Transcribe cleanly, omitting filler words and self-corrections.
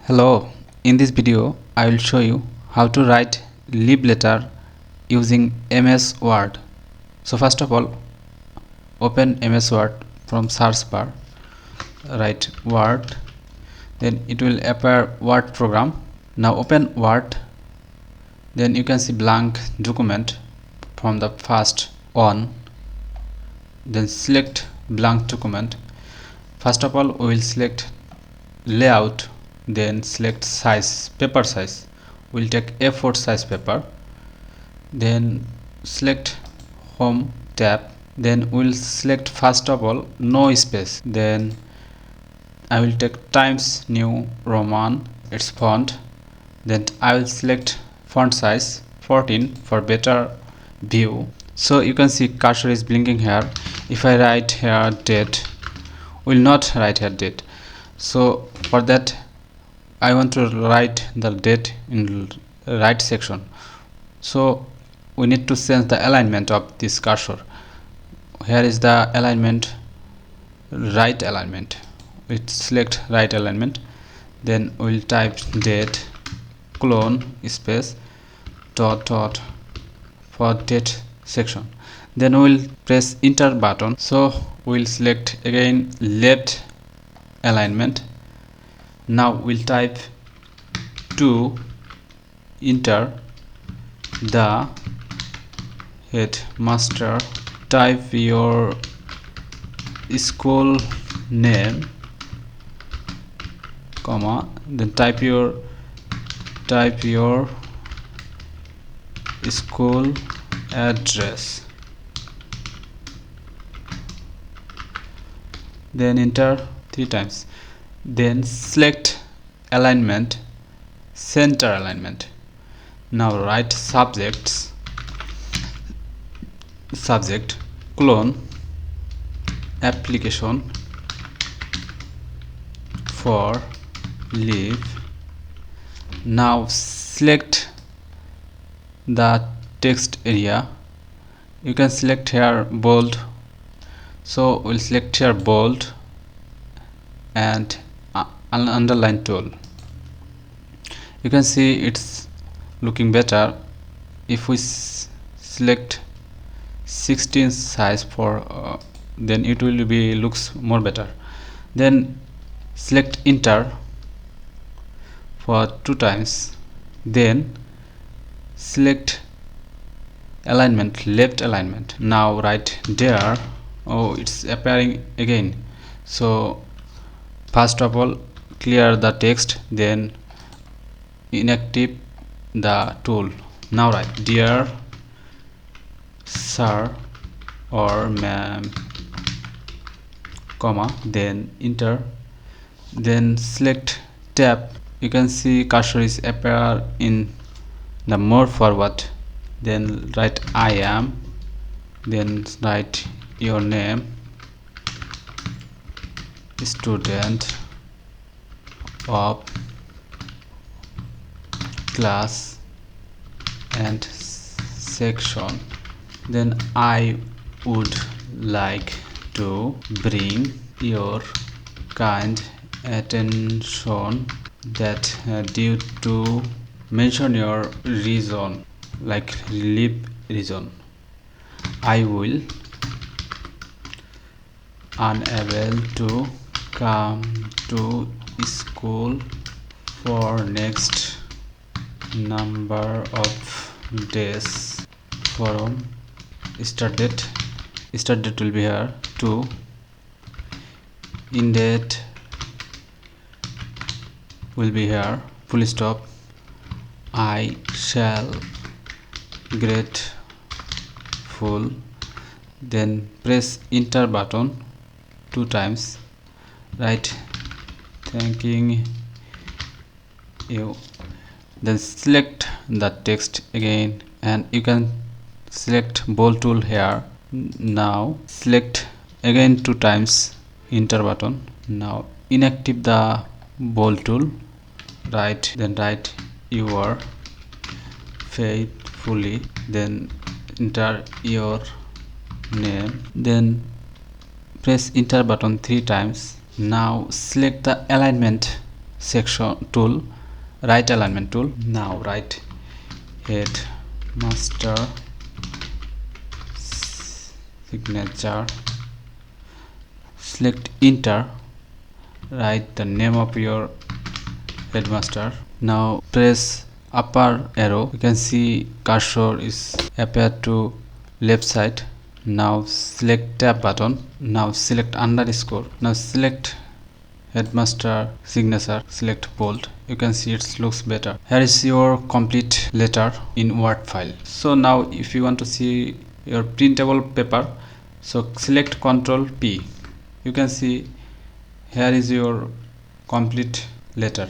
Hello, in this video I will show you how to write leave letter using MS Word. So first of all, open MS Word from search bar, write Word, then it will appear Word program. Now open Word, then you can see blank document from the first one, then select blank document. First of all, we will select layout, then select size, paper size. We'll take A4 size paper, then select home tab, then we'll select first of all no space, then I will take Times New Roman, its font, then I will select font size 14 for better view. So you can see cursor is blinking here. If I write here date, will not write here date. So for that I want to write the date in right section, so we need to change the alignment of this cursor. Here is the alignment, right alignment. We select right alignment, then we'll type date clone space dot dot for date section, then we'll press enter button. So we'll select again left alignment. Now we'll type to enter the headmaster, type your school name, comma, then type your school address, then enter 3 times, then select alignment, center alignment. Now write subject clone application for leave. Now select the text area. You can select here bold, so we'll select here bold and an underline tool. You can see it's looking better. If we select 16 size for then it will be looks more better. Then select enter for 2 times, then select alignment, left alignment. Now write there. Oh, it's appearing again. So first of all clear the text, then inactive the tool. Now write dear sir or ma'am, comma, then enter, then select tab. You can see cursor is appear in the more forward, then write I am, then write your name, student of class and section. Then I would like to bring your kind attention that due to mention your reason, like leave reason, I will unable to come to school for next number of days. From start date will be here to end date will be here, full stop. I shall grateful, then press enter button 2 times, write thanking you, then select the text again, and you can select bold tool here. Now select again 2 times, enter button. Now inactive the bold tool, then write your faithfully, then enter your name, then press enter button 3 times. Now select the alignment section tool, right alignment tool. Now write headmaster signature, select enter, write the name of your headmaster. Now press upper arrow, you can see cursor is appeared to left side. Now select tab button, now select underscore, now select headmaster signature, select bold. You can see it looks better. Here is your complete letter in Word file. So now if you want to see your printable paper, so select Ctrl P. You can see here is your complete letter.